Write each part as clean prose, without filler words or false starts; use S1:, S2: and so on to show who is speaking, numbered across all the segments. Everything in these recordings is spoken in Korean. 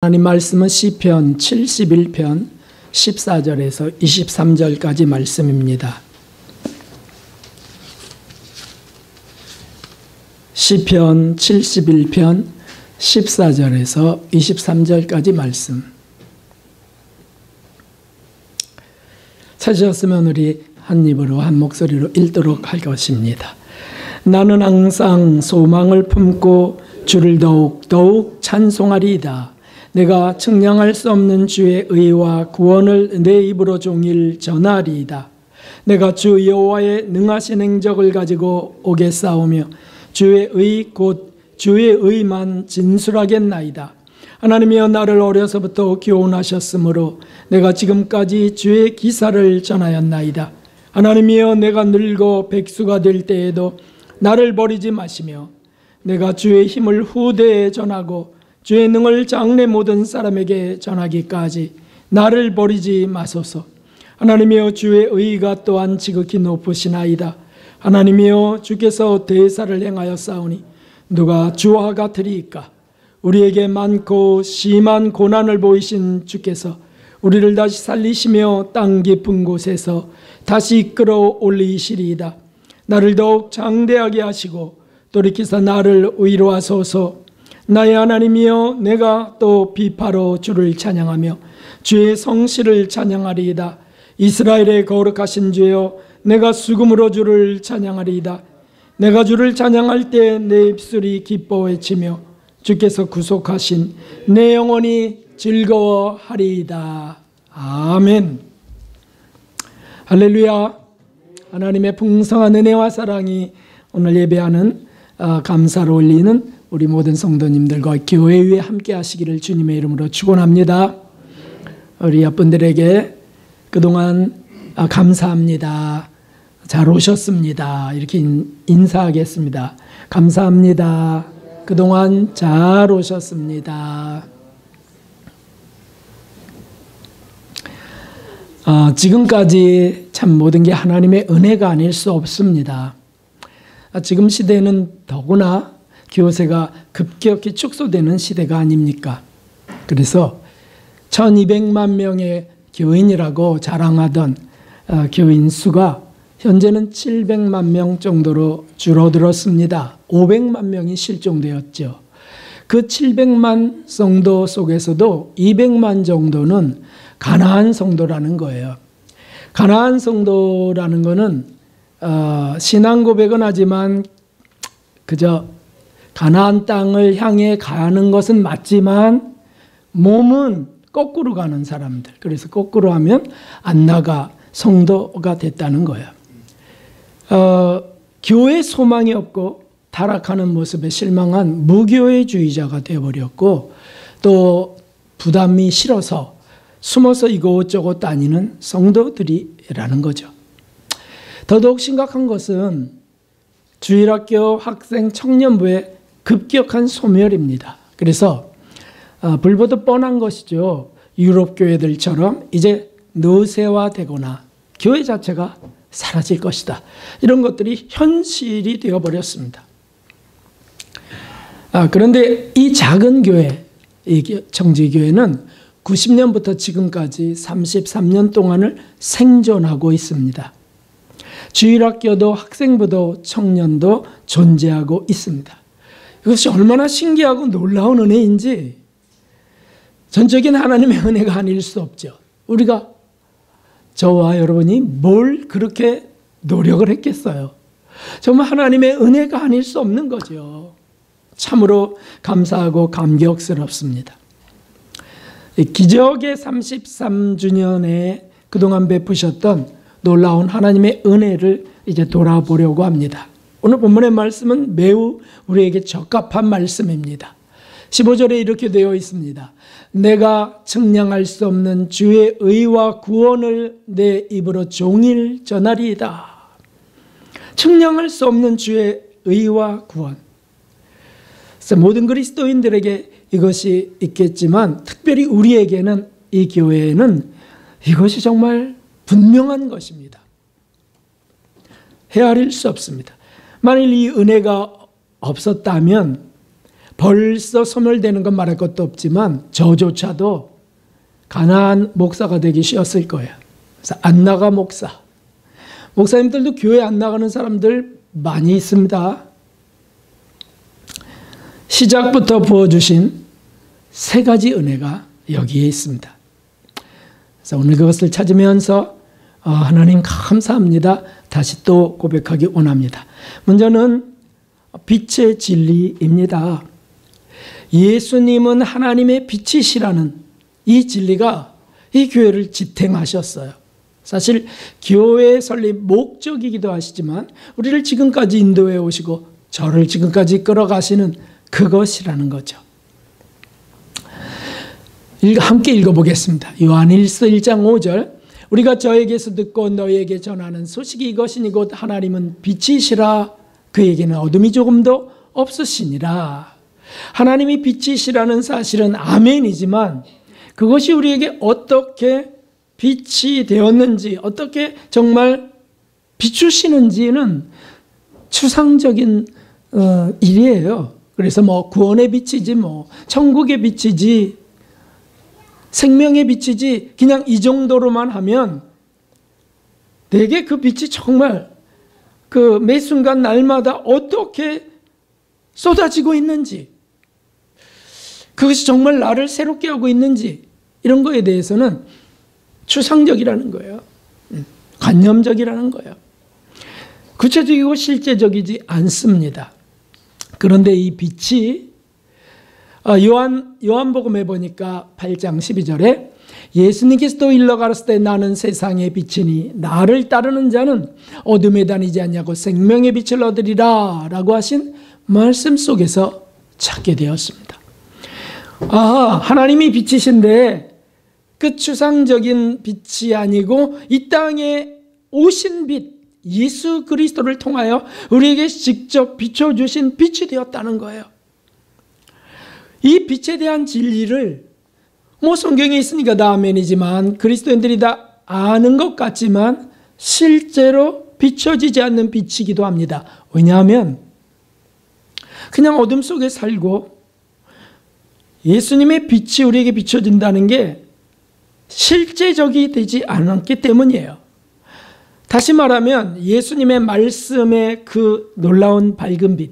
S1: 하나님 말씀은 시편 71편 14절에서 23절까지 말씀입니다. 시편 71편 14절에서 23절까지 말씀. 찾으셨으면 우리 한 입으로 한 목소리로 읽도록 할 것입니다. 나는 항상 소망을 품고 주를 더욱 찬송하리이다. 내가 측량할 수 없는 주의 의와 구원을 내 입으로 종일 전하리이다. 내가 주 여호와의 능하신 행적을 가지고 오겠사오며 주의 의 곧 주의 의만 진술하겠나이다. 하나님이여, 나를 어려서부터 교훈하셨으므로 내가 지금까지 주의 기사를 전하였나이다. 하나님이여, 내가 늙어 백수가 될 때에도 나를 버리지 마시며 내가 주의 힘을 후대에 전하고 주의 능을 장래 모든 사람에게 전하기까지 나를 버리지 마소서. 하나님이여, 주의 의가 또한 지극히 높으시나이다. 하나님이여, 주께서 대사를 행하였사오니 누가 주와 같으리이까? 우리에게 많고 심한 고난을 보이신 주께서 우리를 다시 살리시며 땅 깊은 곳에서 다시 이끌어 올리시리이다. 나를 더욱 장대하게 하시고 돌이키사 나를 위로하소서. 나의 하나님이여, 내가 또 비파로 주를 찬양하며 주의 성실을 찬양하리이다. 이스라엘의 거룩하신 주여, 내가 수금으로 주를 찬양하리이다. 내가 주를 찬양할 때 내 입술이 기뻐 외치며 주께서 구속하신 내 영혼이 즐거워하리이다. 아멘. 할렐루야. 하나님의 풍성한 은혜와 사랑이 오늘 예배하는 감사를 올리는 우리 모든 성도님들과 교회 위에 함께 하시기를 주님의 이름으로 축원합니다. 우리 옆분들에게 그동안 감사합니다, 잘 오셨습니다, 이렇게 인사하겠습니다. 감사합니다, 그동안 잘 오셨습니다. 지금까지 참 모든 게 하나님의 은혜가 아닐 수 없습니다. 지금 시대는 더구나 교세가 급격히 축소되는 시대가 아닙니까? 그래서 1200만 명의 교인이라고 자랑하던 교인 수가 현재는 700만 명 정도로 줄어들었습니다. 500만 명이 실종되었죠. 그 700만 성도 속에서도 200만 정도는 가나안 성도라는 거예요. 가나안 성도라는 거는 신앙 고백은 하지만 그저 가나안 땅을 향해 가는 것은 맞지만 몸은 거꾸로 가는 사람들. 그래서 거꾸로 하면 안 나가 성도가 됐다는 거예요. 교회 소망이 없고 타락하는 모습에 실망한 무교회주의자가 되어버렸고, 또 부담이 싫어서 숨어서 이곳저곳 다니는 성도들이라는 거죠. 더더욱 심각한 것은 주일학교 학생 청년부의 급격한 소멸입니다. 그래서 불보듯 뻔한 것이죠. 유럽 교회들처럼 이제 노쇠화되거나 교회 자체가 사라질 것이다, 이런 것들이 현실이 되어버렸습니다. 그런데 이 작은 교회, 이 청지교회는 90년부터 지금까지 33년 동안을 생존하고 있습니다. 주일학교도 학생부도 청년도 존재하고 있습니다. 이것이 얼마나 신기하고 놀라운 은혜인지 전적인 하나님의 은혜가 아닐 수 없죠. 우리가, 저와 여러분이 뭘 그렇게 노력을 했겠어요. 정말 하나님의 은혜가 아닐 수 없는 거죠. 참으로 감사하고 감격스럽습니다. 기적의 33주년에 그동안 베푸셨던 놀라운 하나님의 은혜를 이제 돌아보려고 합니다. 오늘 본문의 말씀은 매우 우리에게 적합한 말씀입니다. 15절에 이렇게 되어 있습니다. 내가 측량할 수 없는 주의 의와 구원을 내 입으로 종일 전하리이다. 측량할 수 없는 주의 의와 구원. 모든 그리스도인들에게 이것이 있겠지만 특별히 우리에게는, 이 교회에는 이것이 정말 분명한 것입니다. 헤아릴 수 없습니다. 만일 이 은혜가 없었다면 벌써 소멸되는 건 말할 것도 없지만 저조차도 가난한 목사가 되기 쉬웠을 거예요. 그래서 안 나가 목사. 목사님들도 교회 안 나가는 사람들 많이 있습니다. 시작부터 부어주신 세 가지 은혜가 여기에 있습니다. 그래서 오늘 그것을 찾으면서 하나님 감사합니다. 다시 또 고백하기 원합니다. 먼저는 빛의 진리입니다. 예수님은 하나님의 빛이시라는 이 진리가 이 교회를 지탱하셨어요. 사실 교회 설립 목적이기도 하시지만 우리를 지금까지 인도해 오시고 저를 지금까지 끌어가시는 그것이라는 거죠. 함께 읽어보겠습니다. 요한일서 1장 5절 우리가 저에게서 듣고 너희에게 전하는 소식이 이것이니 곧 하나님은 빛이시라 그에게는 어둠이 조금도 없으시니라. 하나님이 빛이시라는 사실은 아멘이지만 그것이 우리에게 어떻게 빛이 되었는지 어떻게 정말 비추시는지는 추상적인 일이에요. 그래서 뭐 구원의 빛이지 뭐 천국의 빛이지 생명의 빛이지 그냥 이 정도로만 하면 되게 그 빛이 정말 그 매 순간 날마다 어떻게 쏟아지고 있는지 그것이 정말 나를 새롭게 하고 있는지 이런 거에 대해서는 추상적이라는 거예요. 관념적이라는 거예요. 구체적이고 실제적이지 않습니다. 그런데 이 빛이 요한복음에 보니까 8장 12절에 예수님께서 또 일러 가라사대 때 나는 세상의 빛이니 나를 따르는 자는 어둠에 다니지 않냐고 생명의 빛을 얻으리라 라고 하신 말씀 속에서 찾게 되었습니다. 하나님이 빛이신데 그 추상적인 빛이 아니고 이 땅에 오신 빛 예수 그리스도를 통하여 우리에게 직접 비춰주신 빛이 되었다는 거예요. 이 빛에 대한 진리를 뭐 성경에 있으니까 다 아멘이지만 그리스도인들이 다 아는 것 같지만 실제로 비춰지지 않는 빛이기도 합니다. 왜냐하면 그냥 어둠 속에 살고 예수님의 빛이 우리에게 비춰진다는 게 실제적이 되지 않았기 때문이에요. 다시 말하면 예수님의 말씀의 그 놀라운 밝은 빛,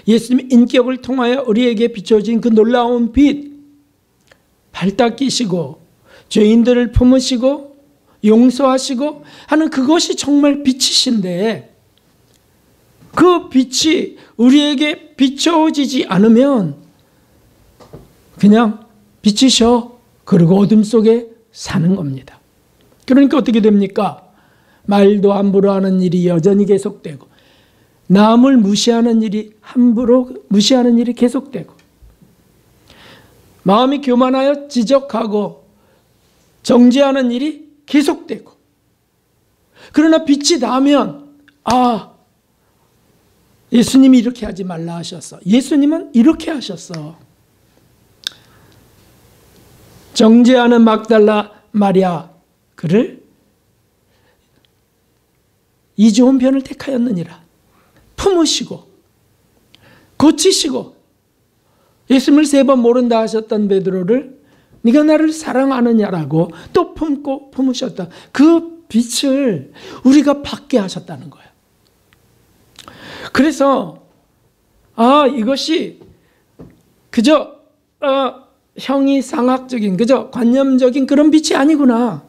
S1: 예수님의 인격을 통하여 우리에게 비춰진 그 놀라운 빛, 발딱 끼시고 죄인들을 품으시고 용서하시고 하는 그것이 정말 빛이신데 그 빛이 우리에게 비춰지지 않으면 그냥 빛이셔 그리고 어둠 속에 사는 겁니다. 그러니까 어떻게 됩니까? 말도 함부로 하는 일이 여전히 계속되고 남을 무시하는 일이 함부로 무시하는 일이 계속되고 마음이 교만하여 지적하고 정죄하는 일이 계속되고 그러나 빛이 나면 예수님이 이렇게 하지 말라 하셨어. 예수님은 이렇게 하셨어. 정죄하는 막달라 마리아 그를 이 좋은 편을 택하였느니라. 품으시고 고치시고 예수님을 3번 모른다 하셨던 베드로를 네가 나를 사랑하느냐라고 또 품고 품으셨다. 그 빛을 우리가 받게 하셨다는 거예요. 그래서 이것이 그저 형이상학적인 그저 관념적인 그런 빛이 아니구나.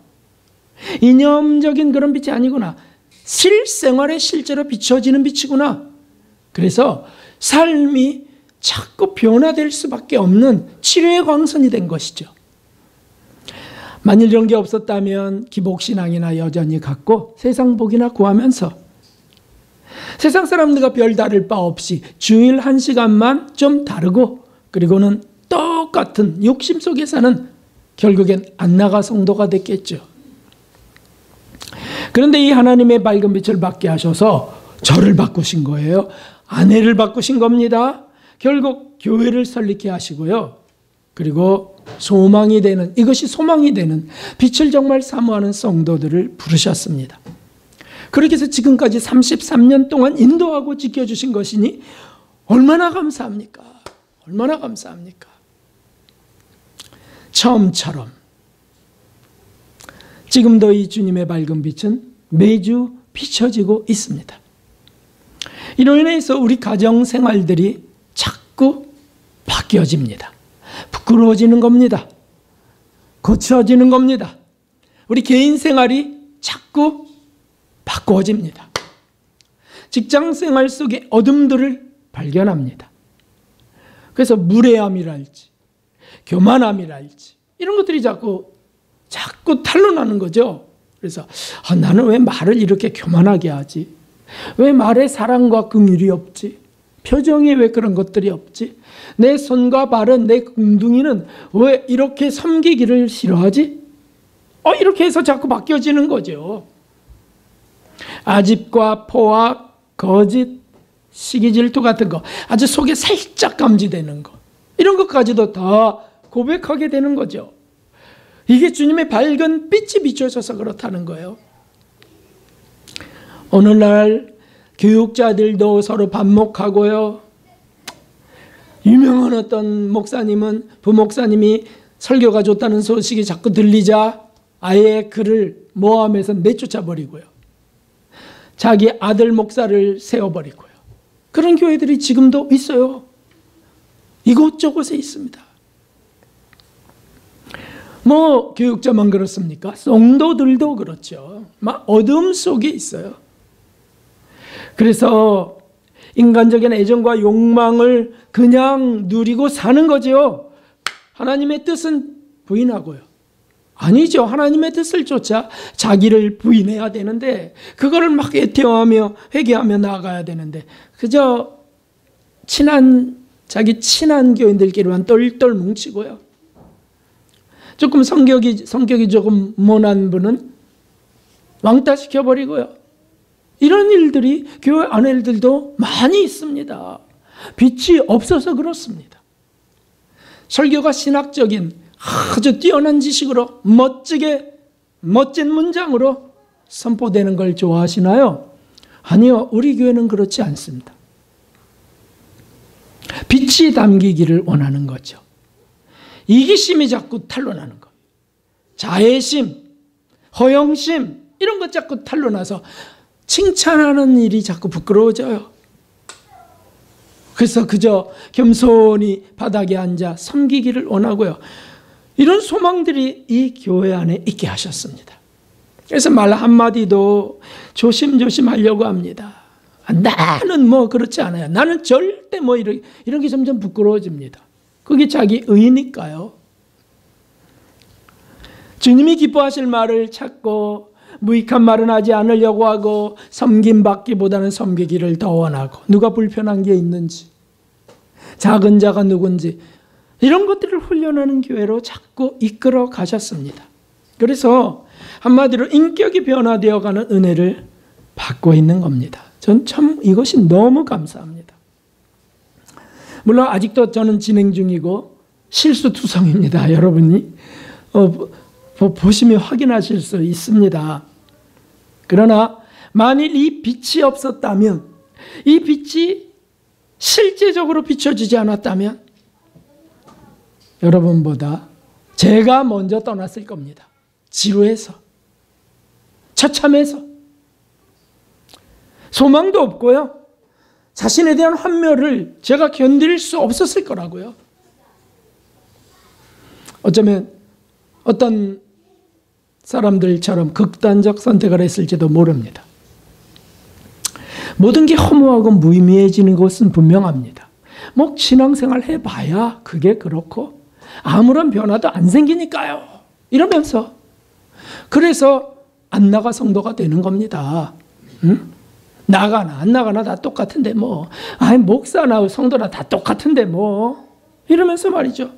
S1: 이념적인 그런 빛이 아니구나. 실생활에 실제로 비춰지는 빛이구나. 그래서 삶이 자꾸 변화될 수밖에 없는 치료의 광선이 된 것이죠. 만일 이런 게 없었다면 기복신앙이나 여전히 갖고 세상 복이나 구하면서 세상 사람들과 별다를 바 없이 주일 1시간만 좀 다르고 그리고는 똑같은 욕심 속에 사는 결국엔 안 나가 성도가 됐겠죠. 그런데 이 하나님의 밝은 빛을 받게 하셔서 저를 바꾸신 거예요. 아내를 바꾸신 겁니다. 결국 교회를 설립게 하시고요. 그리고 소망이 되는 이것이 소망이 되는 빛을 정말 사모하는 성도들을 부르셨습니다. 그렇게 해서 지금까지 33년 동안 인도하고 지켜주신 것이니 얼마나 감사합니까? 얼마나 감사합니까? 처음처럼 지금도 이 주님의 밝은 빛은 매주 비춰지고 있습니다. 이로 인해서 우리 가정 생활들이 자꾸 바뀌어집니다. 부끄러워지는 겁니다. 고쳐지는 겁니다. 우리 개인 생활이 자꾸 바꿔집니다. 직장 생활 속의 어둠들을 발견합니다. 그래서 무례함이랄지 교만함이랄지 이런 것들이 자꾸 탄로나는 거죠. 그래서 나는 왜 말을 이렇게 교만하게 하지? 왜 말에 사랑과 긍휼이 없지? 표정에 왜 그런 것들이 없지? 내 손과 발은, 내 궁둥이는 왜 이렇게 섬기기를 싫어하지? 이렇게 해서 자꾸 바뀌어지는 거죠. 아집과 포악, 거짓, 시기 질투 같은 거, 아주 속에 살짝 감지되는 거, 이런 것까지도 다 고백하게 되는 거죠. 이게 주님의 밝은 빛이 비춰져서 그렇다는 거예요. 오늘날 교육자들도 서로 반목하고요. 유명한 어떤 목사님은 부목사님이 설교가 좋다는 소식이 자꾸 들리자 아예 그를 모함해서 내쫓아 버리고요. 자기 아들 목사를 세워버리고요. 그런 교회들이 지금도 있어요. 이곳저곳에 있습니다. 교육자만 그렇습니까? 성도들도 그렇죠. 막 어둠 속에 있어요. 그래서 인간적인 애정과 욕망을 그냥 누리고 사는 거죠. 하나님의 뜻은 부인하고요. 아니죠. 하나님의 뜻을 쫓아 자기를 부인해야 되는데 그거를 막 애태워하며 회개하며 나아가야 되는데 그저 자기 친한 교인들끼리만 똘똘 뭉치고요. 조금 성격이 조금 모난 분은 왕따시켜버리고요. 이런 일들이 교회 안에들도 많이 있습니다. 빛이 없어서 그렇습니다. 설교가 신학적인 아주 뛰어난 지식으로 멋진 문장으로 선포되는 걸 좋아하시나요? 아니요. 우리 교회는 그렇지 않습니다. 빛이 담기기를 원하는 거죠. 이기심이 자꾸 탄로나는 거예요. 자애심, 허영심 이런 것 자꾸 탄로나서 칭찬하는 일이 자꾸 부끄러워져요. 그래서 그저 겸손히 바닥에 앉아 섬기기를 원하고요. 이런 소망들이 이 교회 안에 있게 하셨습니다. 그래서 말 한마디도 조심조심 하려고 합니다. 나는 그렇지 않아요. 나는 절대 이런 게 점점 부끄러워집니다. 그게 자기 의니까요. 주님이 기뻐하실 말을 찾고 무익한 말은 하지 않으려고 하고 섬김받기보다는 섬기기를 더 원하고 누가 불편한 게 있는지 작은 자가 누군지 이런 것들을 훈련하는 교회로 자꾸 이끌어 가셨습니다. 그래서 한마디로 인격이 변화되어가는 은혜를 받고 있는 겁니다. 전 참 이것이 너무 감사합니다. 물론 아직도 저는 진행 중이고 실수투성입니다. 여러분이 보시면 확인하실 수 있습니다. 그러나 만일 이 빛이 없었다면, 이 빛이 실제적으로 비춰지지 않았다면 여러분보다 제가 먼저 떠났을 겁니다. 지루해서, 처참해서, 소망도 없고요. 자신에 대한 환멸을 제가 견딜 수 없었을 거라고요. 어쩌면 어떤 사람들처럼 극단적 선택을 했을지도 모릅니다. 모든 게 허무하고 무의미해지는 것은 분명합니다. 신앙생활 해봐야 그게 그렇고 아무런 변화도 안 생기니까요. 이러면서 그래서 안 나가 성도가 되는 겁니다. 나가나 안 나가나 다 똑같은데 목사나 성도나 다 똑같은데 이러면서 말이죠.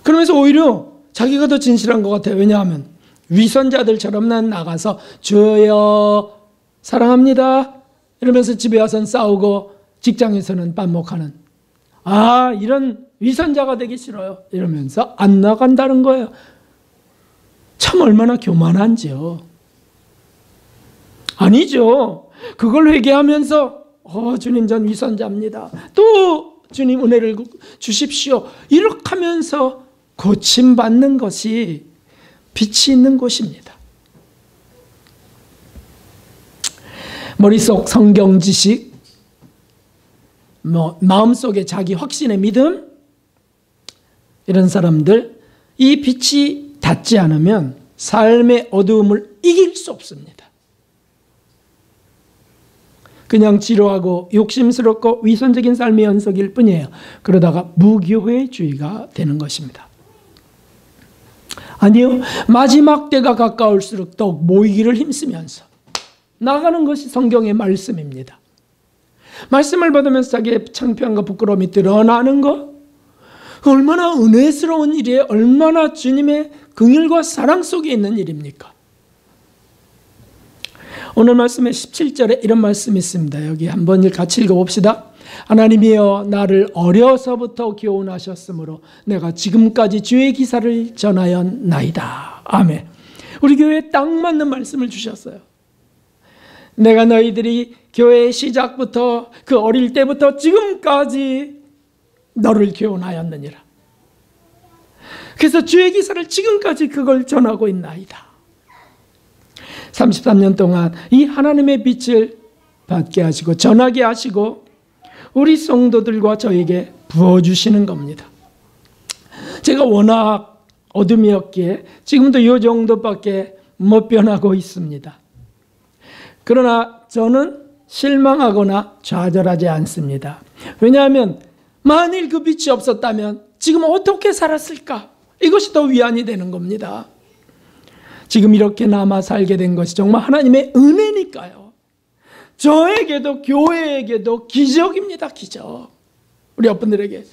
S1: 그러면서 오히려 자기가 더 진실한 것 같아요. 왜냐하면 위선자들처럼 난 나가서 주여 사랑합니다 이러면서 집에 와서는 싸우고 직장에서는 반목하는 이런 위선자가 되기 싫어요 이러면서 안 나간다는 거예요. 참 얼마나 교만한지요. 아니죠. 그걸 회개하면서 주님 전 위선자입니다. 또 주님 은혜를 주십시오. 이렇게 하면서 고침받는 것이 빛이 있는 곳입니다. 머릿속 성경 지식, 마음속에 자기 확신의 믿음, 이런 사람들, 이 빛이 닿지 않으면 삶의 어두움을 이길 수 없습니다. 그냥 지루하고 욕심스럽고 위선적인 삶의 연속일 뿐이에요. 그러다가 무교회주의가 되는 것입니다. 아니요, 마지막 때가 가까울수록 더욱 모이기를 힘쓰면서 나가는 것이 성경의 말씀입니다. 말씀을 받으면서 자기의 창피함과 부끄러움이 드러나는 것, 얼마나 은혜스러운 일이에요. 얼마나 주님의 긍휼과 사랑 속에 있는 일입니까? 오늘 말씀의 17절에 이런 말씀이 있습니다. 여기 한번 같이 읽어봅시다. 하나님이여 나를 어려서부터 교훈하셨으므로 내가 지금까지 주의 기사를 전하였나이다. 아멘. 우리 교회에 딱 맞는 말씀을 주셨어요. 내가 너희들이 교회의 시작부터 그 어릴 때부터 지금까지 너를 교훈하였느니라. 그래서 주의 기사를 지금까지 그걸 전하고 있나이다. 33년 동안 이 하나님의 빛을 받게 하시고 전하게 하시고 우리 성도들과 저에게 부어주시는 겁니다. 제가 워낙 어둠이었기에 지금도 이 정도밖에 못 변하고 있습니다. 그러나 저는 실망하거나 좌절하지 않습니다. 왜냐하면 만일 그 빛이 없었다면 지금 어떻게 살았을까? 이것이 더 위안이 되는 겁니다. 지금 이렇게 남아 살게 된 것이 정말 하나님의 은혜니까요. 저에게도 교회에게도 기적입니다. 기적. 우리 여러분들에게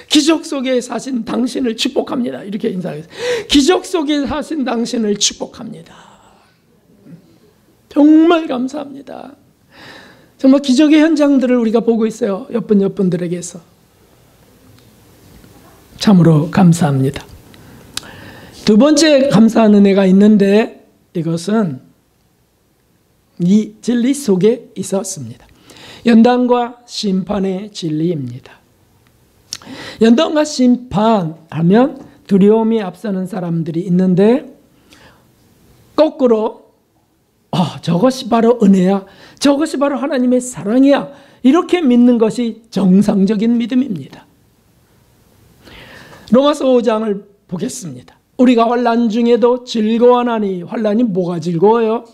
S1: 기적 속에 사신 당신을 축복합니다. 이렇게 인사하겠습니다. 기적 속에 사신 당신을 축복합니다. 정말 감사합니다. 정말 기적의 현장들을 우리가 보고 있어요. 여러분들에게서. 참으로 감사합니다. 두 번째 감사한 은혜가 있는데 이것은 이 진리 속에 있었습니다. 연단과 심판의 진리입니다. 연단과 심판하면 두려움이 앞서는 사람들이 있는데 거꾸로 저것이 바로 은혜야, 저것이 바로 하나님의 사랑이야, 이렇게 믿는 것이 정상적인 믿음입니다. 로마서 5장을 보겠습니다. 우리가 환난 중에도 즐거워하나니, 환난이 뭐가 즐거워요?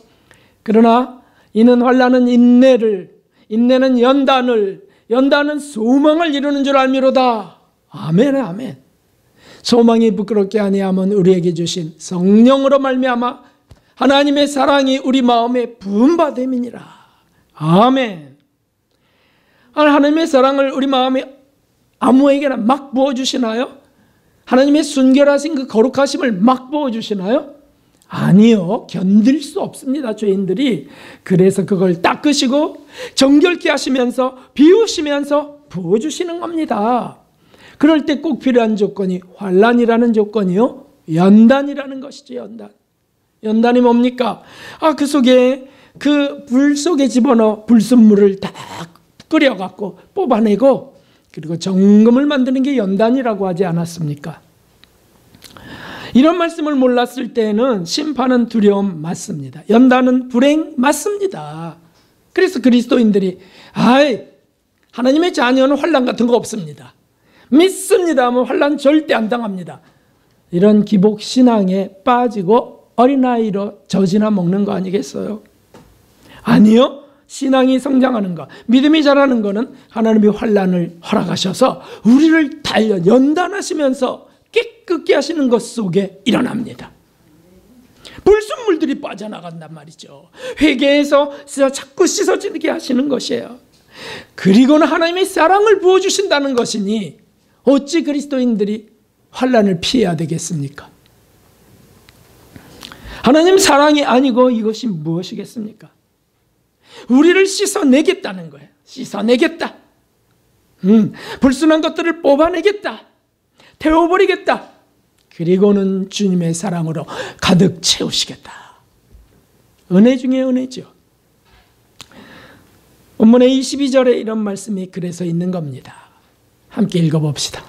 S1: 그러나 이는 환난은 인내를, 인내는 연단을, 연단은 소망을 이루는 줄 알미로다. 아멘, 아멘. 소망이 부끄럽게 아니하면 우리에게 주신 성령으로 말미암아 하나님의 사랑이 우리 마음에 부음받음이니라. 아멘. 하나님의 사랑을 우리 마음에 아무에게나 막 부어주시나요? 하나님의 순결하신 그 거룩하심을 막 부어주시나요? 아니요. 견딜 수 없습니다. 죄인들이. 그래서 그걸 닦으시고 정결케 하시면서 비우시면서 부어주시는 겁니다. 그럴 때 꼭 필요한 조건이 환난이라는 조건이요, 연단이라는 것이죠. 연단. 연단이 뭡니까? 그 속에 그 불 속에 집어넣어 불순물을 다 끓여갖고 뽑아내고 그리고 정금을 만드는 게 연단이라고 하지 않았습니까? 이런 말씀을 몰랐을 때는 심판은 두려움 맞습니다. 연단은 불행 맞습니다. 그래서 그리스도인들이 하나님의 자녀는 환난 같은 거 없습니다. 믿습니다 하면 환난 절대 안 당합니다. 이런 기복 신앙에 빠지고 어린아이로 젖이나 먹는 거 아니겠어요? 아니요. 신앙이 성장하는 것, 믿음이 자라는 것은 하나님이 환난을 허락하셔서 우리를 연단하시면서 깨끗게 하시는 것 속에 일어납니다. 불순물들이 빠져나간단 말이죠. 회개해서 자꾸 씻어지게 하시는 것이에요. 그리고는 하나님의 사랑을 부어주신다는 것이니 어찌 그리스도인들이 환난을 피해야 되겠습니까? 하나님 사랑이 아니고 이것이 무엇이겠습니까? 우리를 씻어내겠다는 거예요. 씻어내겠다. 불순한 것들을 뽑아내겠다. 태워버리겠다. 그리고는 주님의 사랑으로 가득 채우시겠다. 은혜 중에 은혜죠. 본문의 22절에 이런 말씀이 그래서 있는 겁니다. 함께 읽어봅시다.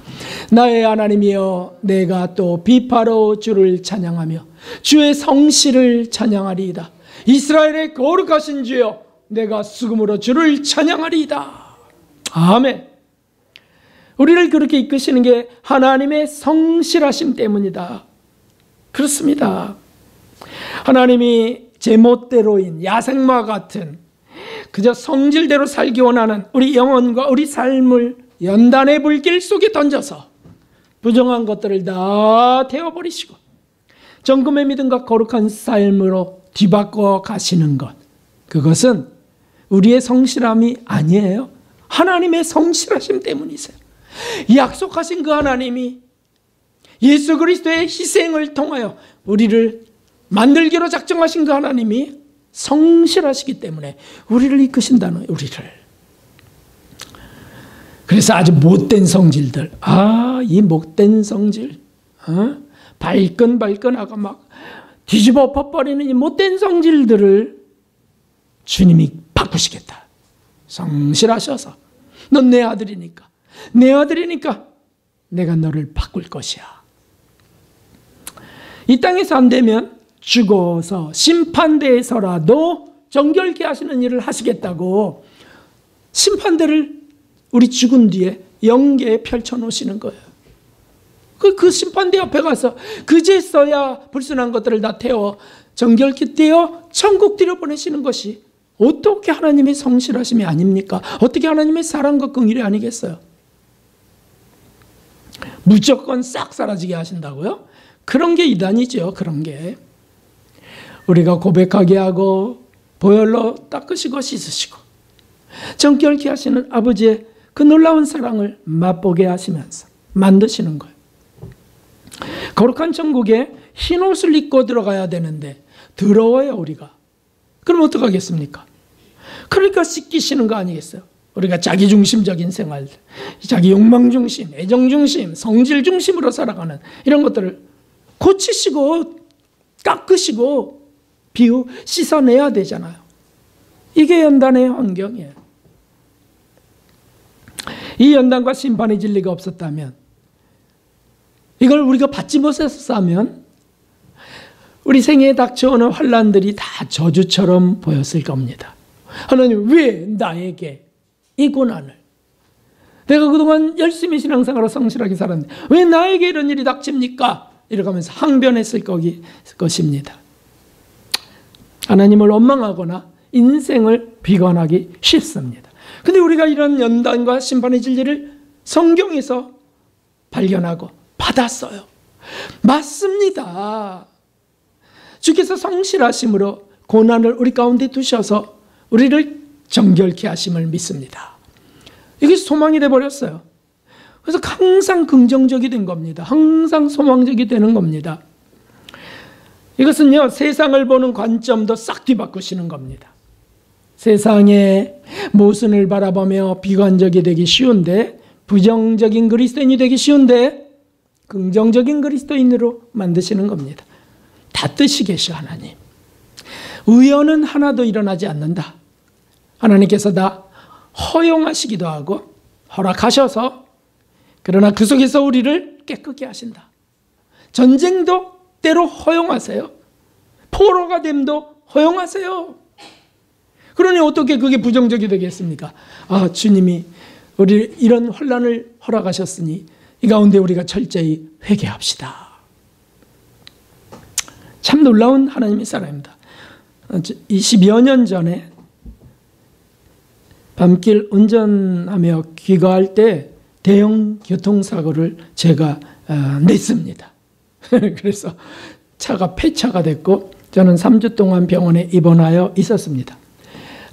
S1: 나의 하나님이여, 내가 또 비파로 주를 찬양하며 주의 성실을 찬양하리이다. 이스라엘의 거룩하신 주여, 내가 수금으로 주를 찬양하리이다. 아멘. 우리를 그렇게 이끄시는 게 하나님의 성실하심 때문이다. 그렇습니다. 하나님이 제멋대로인 야생마 같은 그저 성질대로 살기 원하는 우리 영혼과 우리 삶을 연단의 불길 속에 던져서 부정한 것들을 다 태워버리시고 정금의 믿음과 거룩한 삶으로 뒤바꿔 가시는 것, 그것은 우리의 성실함이 아니에요. 하나님의 성실하심 때문이세요. 약속하신 그 하나님이 예수 그리스도의 희생을 통하여 우리를 만들기로 작정하신 그 하나님이 성실하시기 때문에 우리를 이끄신다는, 우리를. 그래서 아주 못된 성질들, 이 못된 성질, 발끈발끈하고 막 뒤집어 엎어버리는 이 못된 성질들을 주님이 바꾸시겠다. 성실하셔서 넌 내 아들이니까, 내 아들이니까 내가 너를 바꿀 것이야. 이 땅에서 안 되면 죽어서 심판대에서라도 정결케 하시는 일을 하시겠다고 심판대를 우리 죽은 뒤에 영계에 펼쳐놓으시는 거예요. 그 심판대 옆에 가서 그제서야 불순한 것들을 다 태워 정결케 떼어 천국 들여보내시는 것이 어떻게 하나님의 성실하심이 아닙니까? 어떻게 하나님의 사랑과 긍휼이 아니겠어요? 무조건 싹 사라지게 하신다고요? 그런 게 이단이죠. 그런 게. 우리가 고백하게 하고 보혈로 닦으시고 씻으시고 정결케 하시는 아버지의 그 놀라운 사랑을 맛보게 하시면서 만드시는 거예요. 거룩한 천국에 흰 옷을 입고 들어가야 되는데 더러워요, 우리가. 그럼 어떡하겠습니까? 그러니까 씻기시는 거 아니겠어요? 우리가 자기중심적인 생활, 자기 욕망중심, 애정중심, 성질중심으로 살아가는 이런 것들을 고치시고 깎으시고 씻어내야 되잖아요. 이게 연단의 환경이에요. 이 연단과 심판의 진리가 없었다면, 이걸 우리가 받지 못했었다면 우리 생애에 닥쳐오는 환난들이 다 저주처럼 보였을 겁니다. 하나님, 왜 나에게 이 고난을, 내가 그동안 열심히 신앙생활을 성실하게 살았는데 왜 나에게 이런 일이 닥칩니까? 이러면서 항변했을 것입니다. 하나님을 원망하거나 인생을 비관하기 쉽습니다. 근데 우리가 이런 연단과 심판의 진리를 성경에서 발견하고 받았어요. 맞습니다. 주께서 성실하심으로 고난을 우리 가운데 두셔서 우리를 정결케 하심을 믿습니다. 이게 소망이 되어버렸어요. 그래서 항상 긍정적이 된 겁니다. 항상 소망적이 되는 겁니다. 이것은요, 세상을 보는 관점도 싹 뒤바꾸시는 겁니다. 세상의 모순을 바라보며 비관적이 되기 쉬운데, 부정적인 그리스도인이 되기 쉬운데 긍정적인 그리스도인으로 만드시는 겁니다. 다 뜻이 계셔, 하나님. 우연은 하나도 일어나지 않는다. 하나님께서 다 허용하시기도 하고 허락하셔서, 그러나 그 속에서 우리를 깨끗게 하신다. 전쟁도 때로 허용하세요. 포로가 됨도 허용하세요. 그러니 어떻게 그게 부정적이 되겠습니까? 주님이 우리 이런 환난을 허락하셨으니 이 가운데 우리가 철저히 회개합시다. 참 놀라운 하나님의 사랑입니다. 20여 년 전에 밤길 운전하며 귀가할 때 대형 교통사고를 제가 냈습니다. 그래서 차가 폐차가 됐고 저는 3주 동안 병원에 입원하여 있었습니다.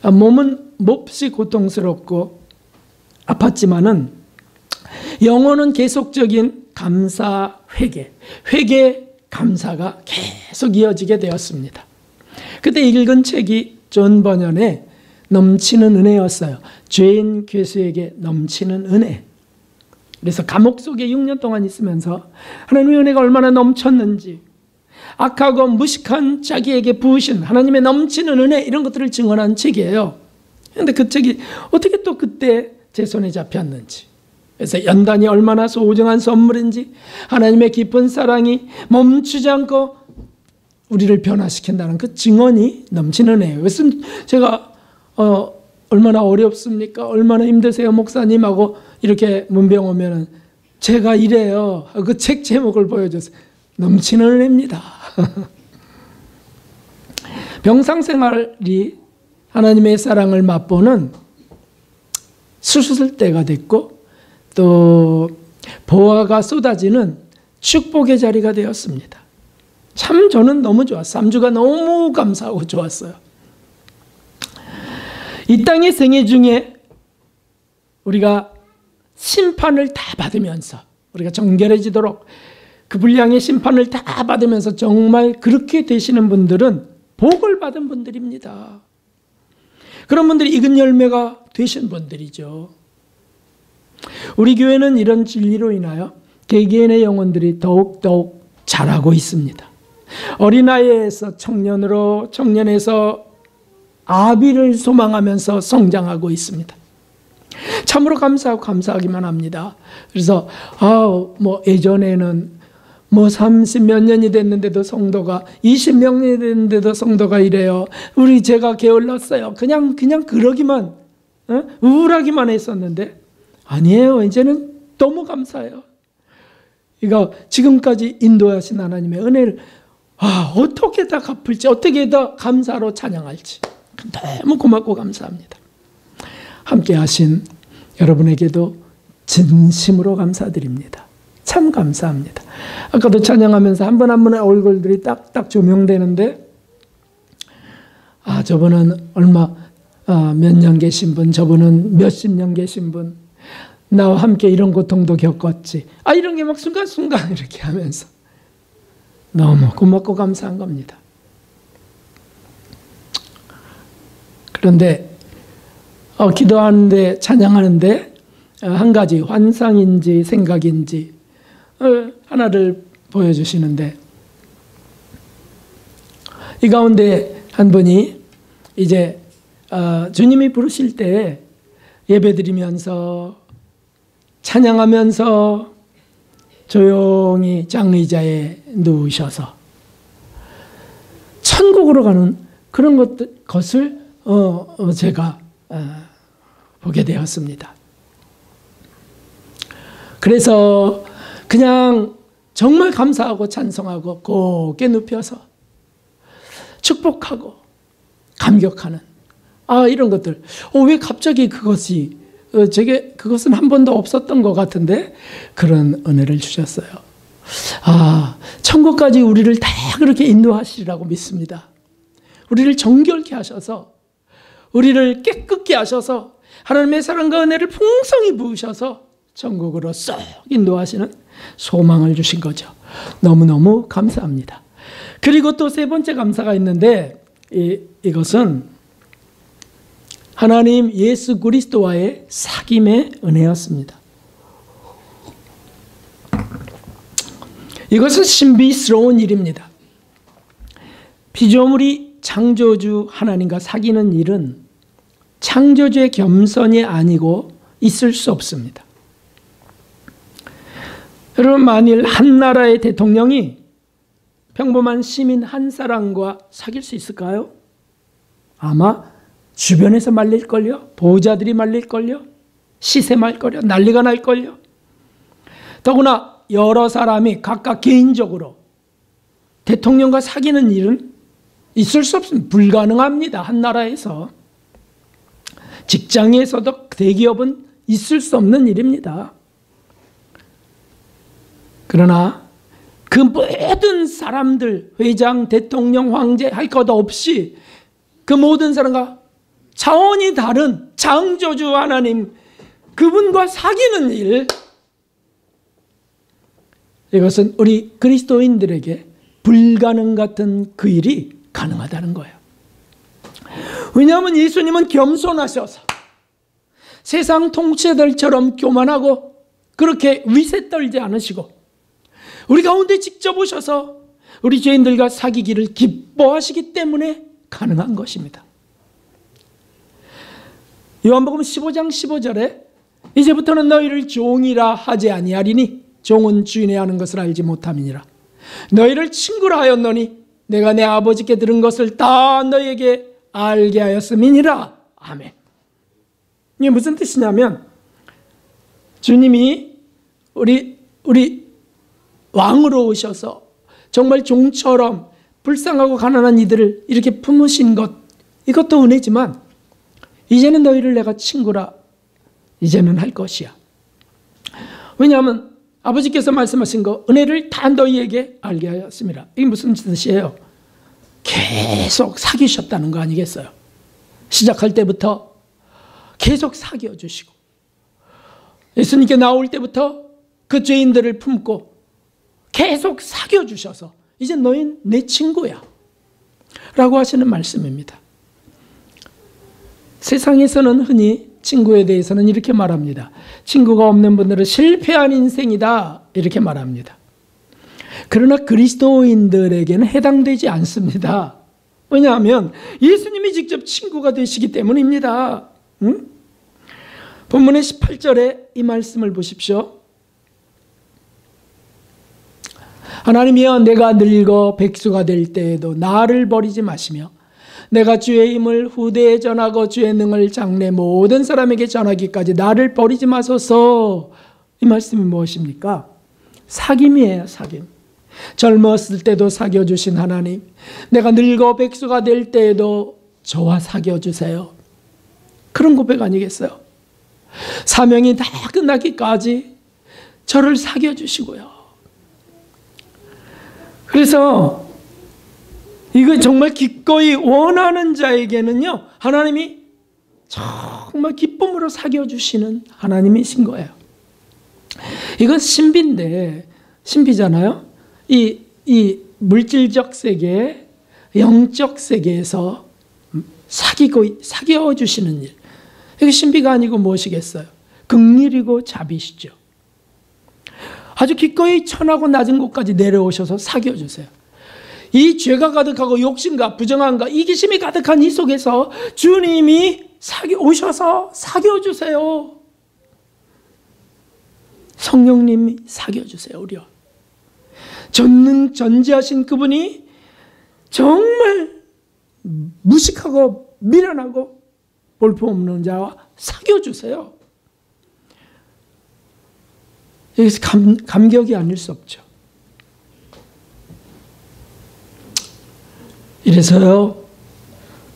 S1: 몸은 몹시 고통스럽고 아팠지만은 영혼은 계속적인 감사, 회개, 감사가 계속 이어지게 되었습니다. 그때 읽은 책이 존 버년의 넘치는 은혜였어요. 죄인 괴수에게 넘치는 은혜. 그래서 감옥 속에 6년 동안 있으면서 하나님의 은혜가 얼마나 넘쳤는지, 악하고 무식한 자기에게 부으신 하나님의 넘치는 은혜, 이런 것들을 증언한 책이에요. 그런데 그 책이 어떻게 또 그때 제 손에 잡혔는지, 그래서 연단이 얼마나 소중한 선물인지, 하나님의 깊은 사랑이 멈추지 않고 우리를 변화시킨다는 그 증언이 넘치는 애예요. 그래서 제가 얼마나 어렵습니까? 얼마나 힘드세요, 목사님하고 이렇게 문병 오면은 제가 이래요. 그 책 제목을 보여줘서 넘치는 은혜입니다. 병상생활이 하나님의 사랑을 맛보는 수술 때가 됐고, 또 보화가 쏟아지는 축복의 자리가 되었습니다. 참 저는 너무 좋았어요. 3주가 너무 감사하고 좋았어요. 이 땅의 생애 중에 우리가 심판을 다 받으면서, 우리가 정결해지도록 그 분량의 심판을 다 받으면서 정말 그렇게 되시는 분들은 복을 받은 분들입니다. 그런 분들이 익은 열매가 되신 분들이죠. 우리 교회는 이런 진리로 인하여 개개인의 영혼들이 더욱더욱 자라고 있습니다. 어린아이에서 청년으로, 청년에서 아비를 소망하면서 성장하고 있습니다. 참으로 감사하고 감사하기만 합니다. 그래서 예전에는 30몇 년이 됐는데도 성도가, 20명이 됐는데도 성도가 이래요. 제가 게을렀어요. 그냥 그러기만, 우울하기만 했었는데, 아니에요. 이제는 너무 감사해요. 이거 지금까지 인도하신 하나님의 은혜를 어떻게 다 갚을지, 어떻게 다 감사로 찬양할지 너무 고맙고 감사합니다. 함께 하신 여러분에게도 진심으로 감사드립니다. 참 감사합니다. 아까도 찬양하면서 한 분 한 분의 얼굴들이 딱딱 조명되는데, 저분은 몇 년 계신 분, 저분은 몇십 년 계신 분, 나와 함께 이런 고통도 겪었지. 이런 게 막 순간순간 이렇게 하면서 너무 고맙고 감사한 겁니다. 그런데 기도하는데, 찬양하는데 한 가지 환상인지 생각인지 하나를 보여주시는데, 이 가운데 한 분이 이제 주님이 부르실 때 예배드리면서 찬양하면서 조용히 장의자에 누우셔서 천국으로 가는 그런 것을 제가 보게 되었습니다. 그래서 그냥 정말 감사하고 찬송하고 곱게 눕혀서 축복하고 감격하는 이런 것들. 왜 갑자기 그것은 한 번도 없었던 것 같은데 그런 은혜를 주셨어요. 천국까지 우리를 다 그렇게 인도하시리라고 믿습니다. 우리를 정결케 하셔서, 우리를 깨끗게 하셔서, 하나님의 사랑과 은혜를 풍성히 부으셔서 천국으로 쏙 인도하시는 소망을 주신 거죠. 너무너무 감사합니다. 그리고 또 세 번째 감사가 있는데, 이것은 하나님 예수 그리스도와의 사귐의 은혜였습니다. 이것은 신비스러운 일입니다. 피조물이 창조주 하나님과 사귀는 일은 창조주의 겸손이 아니고 있을 수 없습니다. 여러분, 만일 한 나라의 대통령이 평범한 시민 한 사람과 사귈 수 있을까요? 아마 주변에서 말릴걸요. 보호자들이 말릴걸요. 시세 말걸요. 난리가 날걸요. 더구나 여러 사람이 각각 개인적으로 대통령과 사귀는 일은 있을 수 없습니다. 불가능합니다. 한 나라에서. 직장에서도 대기업은 있을 수 없는 일입니다. 그러나 그 모든 사람들, 회장, 대통령, 황제 할 것 없이 그 모든 사람과 차원이 다른 창조주 하나님, 그분과 사귀는 일, 이것은 우리 그리스도인들에게 불가능 같은 그 일이 가능하다는 거예요. 왜냐하면 예수님은 겸손하셔서 세상 통치자들처럼 교만하고 그렇게 위세 떨지 않으시고 우리 가운데 직접 오셔서 우리 죄인들과 사귀기를 기뻐하시기 때문에 가능한 것입니다. 요한복음 15장 15절에 이제부터는 너희를 종이라 하지 아니하리니 종은 주인의 하는 것을 알지 못함이니라. 너희를 친구라 하였노니 내가 내 아버지께 들은 것을 다 너희에게 알게 하였음이니라. 아멘. 이게 무슨 뜻이냐면 주님이 우리 왕으로 오셔서 정말 종처럼 불쌍하고 가난한 이들을 이렇게 품으신 것, 이것도 은혜지만 이제는 너희를 내가 친구라 이제는 할 것이야. 왜냐하면 아버지께서 말씀하신 거 은혜를 다 너희에게 알게 하였습니다. 이게 무슨 뜻이에요? 계속 사귀셨다는 거 아니겠어요? 시작할 때부터 계속 사귀어 주시고 예수님께 나올 때부터 그 죄인들을 품고 계속 사귀어 주셔서 이제 너희는 내 친구야 라고 하시는 말씀입니다. 세상에서는 흔히 친구에 대해서는 이렇게 말합니다. 친구가 없는 분들은 실패한 인생이다 이렇게 말합니다. 그러나 그리스도인들에게는 해당되지 않습니다. 왜냐하면 예수님이 직접 친구가 되시기 때문입니다. 본문의 18절에 이 말씀을 보십시오. 하나님이여 내가 늙어 백수가 될 때에도 나를 버리지 마시며 내가 주의 힘을 후대에 전하고 주의 능을 장래 모든 사람에게 전하기까지 나를 버리지 마소서. 이 말씀이 무엇입니까? 사귐이에요. 사귐. 젊었을 때도 사귀어주신 하나님, 내가 늙어 백수가 될 때에도 저와 사귀어주세요. 그런 고백 아니겠어요? 사명이 다 끝나기까지 저를 사귀어주시고요. 그래서 이거 정말 기꺼이 원하는 자에게는요, 하나님이 정말 기쁨으로 사귀어주시는 하나님이신 거예요. 이건 신비인데, 신비잖아요. 이 물질적 세계, 영적 세계에서 사귀어주시는 일. 이게 신비가 아니고 무엇이겠어요? 긍휼이고 자비시죠. 아주 기꺼이 천하고 낮은 곳까지 내려오셔서 사귀어주세요. 이 죄가 가득하고 욕심과 부정함과 이기심이 가득한 이 속에서 주님이 오셔서 사귀어주세요. 성령님이 사귀어주세요. 우리와 전지하신 그분이 정말 무식하고 미련하고 볼품없는 자와 사귀어주세요. 여기서 감격이 아닐 수 없죠. 이래서요,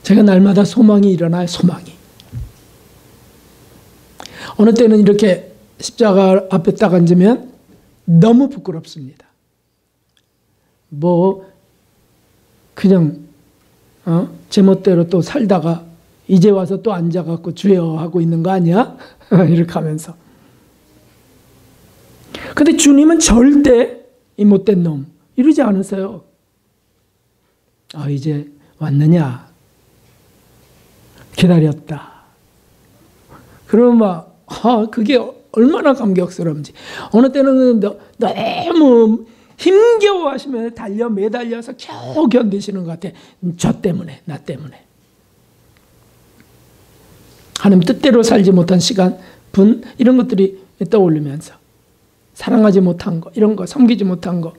S1: 제가 날마다 소망이 일어나요. 소망이. 어느 때는 이렇게 십자가 앞에 딱 앉으면 너무 부끄럽습니다. 그냥 제멋대로 또 살다가 이제 와서 또 앉아갖고 주여 하고 있는 거 아니야? 이렇게 하면서. 근데 주님은 절대 이 못된 놈 이러지 않으세요. 이제 왔느냐? 기다렸다. 그러면 그게 얼마나 감격스러운지. 어느 때는 너무 힘겨워하시면 매달려서 겨우 견디시는 것 같아. 저 때문에, 나 때문에. 하나님 뜻대로 살지 못한 시간, 분, 이런 것들이 떠올리면서 사랑하지 못한 거, 이런 거, 섬기지 못한 거,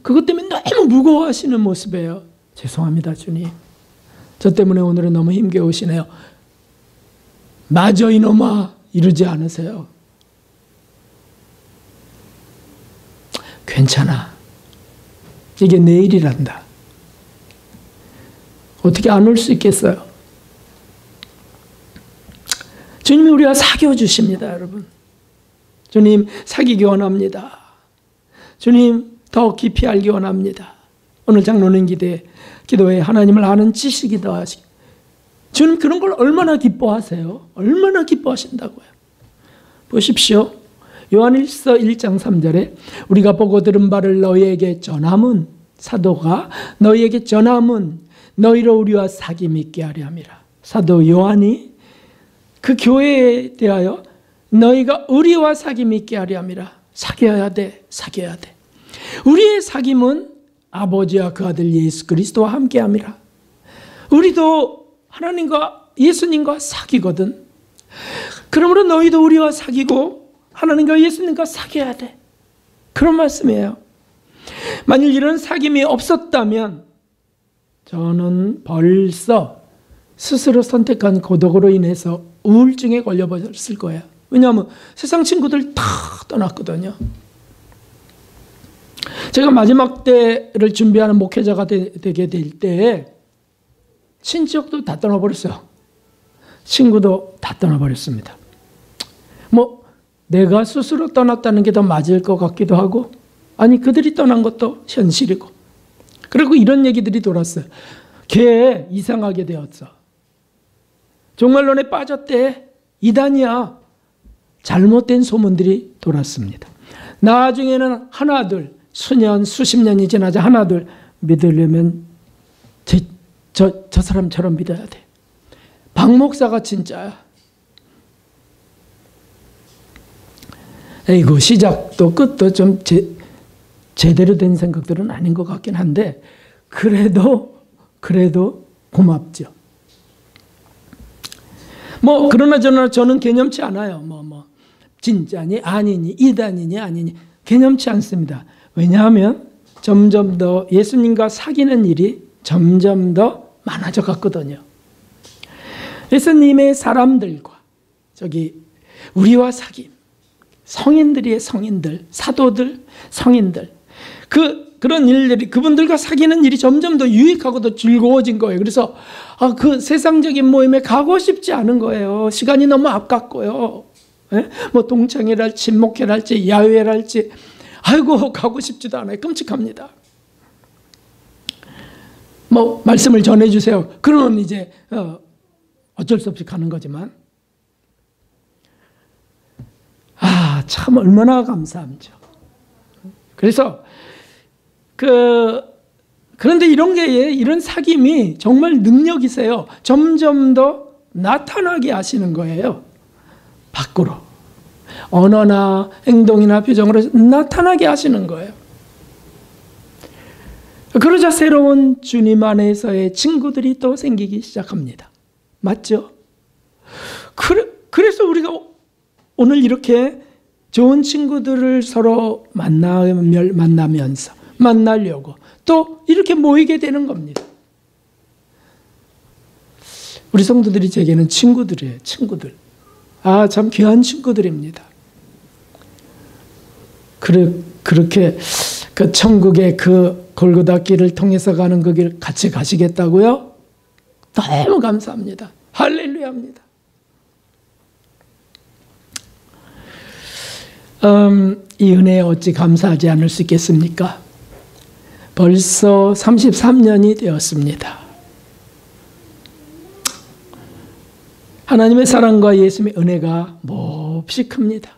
S1: 그것 때문에 너무 무거워하시는 모습이에요. 죄송합니다, 주님. 저 때문에 오늘은 너무 힘겨우시네요. 마저 이놈아, 이러지 않으세요. 괜찮아. 이게 내일이란다. 어떻게 안 올 수 있겠어요? 주님이 우리와 사귀어 주십니다, 여러분. 주님 사귀기 원합니다. 주님 더 깊이 알기 원합니다. 오늘 장로님 기도에 하나님을 아는 지식이 더하시고, 주님 그런 걸 얼마나 기뻐하세요? 얼마나 기뻐하신다고요? 보십시오. 요한일서 1장 3절에 우리가 보고 들은 바를 너희에게 전함은, 사도가 너희에게 전함은 너희로 우리와 사귐 있게 하려 함이라. 사도 요한이 그 교회에 대하여 너희가 우리와 사귐 있게 하려 함이라. 사귀어야 돼. 사귀어야 돼. 우리의 사귐은 아버지와 그 아들 예수 그리스도와 함께 함이라. 우리도 하나님과 예수님과 사귀거든. 그러므로 너희도 우리와 사귀고 하나님과 예수님과 사귀어야 돼. 그런 말씀이에요. 만일 이런 사귐이 없었다면 저는 벌써 스스로 선택한 고독으로 인해서 우울증에 걸려버렸을 거예요. 왜냐하면 세상 친구들 다 떠났거든요. 제가 마지막 때를 준비하는 목회자가 되게 될 때에 친척도 다 떠나버렸어요. 친구도 다 떠나버렸습니다. 뭐 내가 스스로 떠났다는 게 더 맞을 것 같기도 하고, 아니 그들이 떠난 것도 현실이고. 그리고 이런 얘기들이 돌았어요. 걔 이상하게 되었어. 종말론에 빠졌대. 이단이야. 잘못된 소문들이 돌았습니다. 나중에는 하나둘, 수년, 수십 년이 지나자 하나둘 믿으려면 저 사람처럼 믿어야 돼. 박 목사가 진짜야. 에이구, 시작도 끝도 좀 제대로 된 생각들은 아닌 것 같긴 한데, 그래도 고맙죠. 뭐 그러나 저는 개념치 않아요. 진짜니 아니니 이단이니 아니니 개념치 않습니다. 왜냐하면 점점 더 예수님과 사귀는 일이 점점 더 많아져 갔거든요. 예수님의 사람들과 우리와 사귐, 성인들이의 성인들, 사도들, 성인들, 그런 일들이, 그분들과 사귀는 일이 점점 더 유익하고 더 즐거워진 거예요. 그래서 그 세상적인 모임에 가고 싶지 않은 거예요. 시간이 너무 아깝고요. 뭐 동창회랄지 목회랄지 야외랄지, 아이고 가고 싶지도 않아요. 끔찍합니다. 뭐 말씀을 전해주세요. 그러면 이제 어쩔 수 없이 가는 거지만, 참 얼마나 감사하죠. 그래서 그런데 이런 사귐이 정말 능력이세요. 점점 더 나타나게 하시는 거예요. 밖으로. 언어나 행동이나 표정으로 나타나게 하시는 거예요. 그러자 새로운 주님 안에서의 친구들이 또 생기기 시작합니다. 맞죠? 그래서 우리가 오늘 이렇게 좋은 친구들을 서로 만나면서 만나려고 또 이렇게 모이게 되는 겁니다. 우리 성도들이 제게는 친구들이에요. 친구들. 참 귀한 친구들입니다. 그렇게 그 천국의 그 골고다 길을 통해서 가는 그 길 같이 가시겠다고요? 너무 감사합니다. 할렐루야입니다. 이 은혜에 어찌 감사하지 않을 수 있겠습니까? 벌써 33년이 되었습니다. 하나님의 사랑과 예수님의 은혜가 몹시 큽니다.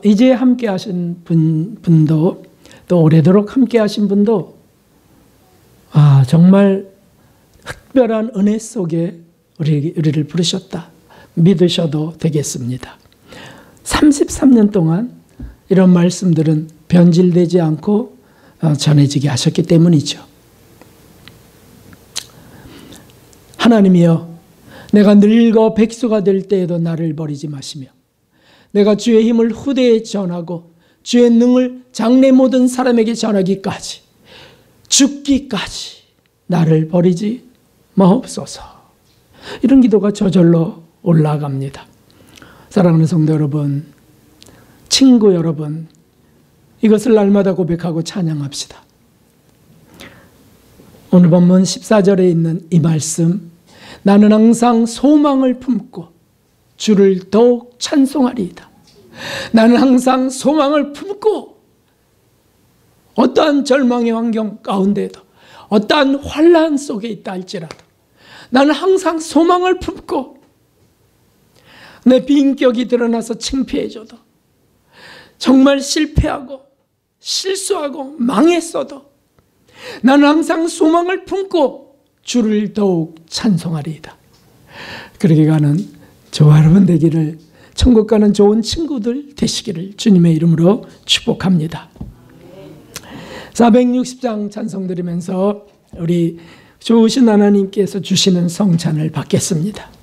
S1: 이제 함께 하신 분도, 또 오래도록 함께 하신 분도 정말 특별한 은혜 속에 우리를 부르셨다 믿으셔도 되겠습니다. 33년 동안 이런 말씀들은 변질되지 않고 전해지게 하셨기 때문이죠. 하나님이여, 내가 늙어 백수가 될 때에도 나를 버리지 마시며, 내가 주의 힘을 후대에 전하고 주의 능을 장래 모든 사람에게 전하기까지, 죽기까지 나를 버리지 마옵소서. 이런 기도가 저절로 올라갑니다. 사랑하는 성도 여러분, 친구 여러분, 이것을 날마다 고백하고 찬양합시다. 오늘 본문 14절에 있는 이 말씀, 나는 항상 소망을 품고 주를 더욱 찬송하리이다. 나는 항상 소망을 품고 어떠한 절망의 환경 가운데도, 어떠한 환난 속에 있다 할지라도 나는 항상 소망을 품고, 내 비인격이 드러나서 창피해져도, 정말 실패하고 실수하고 망했어도 나는 항상 소망을 품고 주를 더욱 찬송하리이다. 그렇게 가는 저와 여러분 되기를, 천국 가는 좋은 친구들 되시기를 주님의 이름으로 축복합니다. 460장 찬송 드리면서 우리 좋으신 하나님께서 주시는 성찬을 받겠습니다.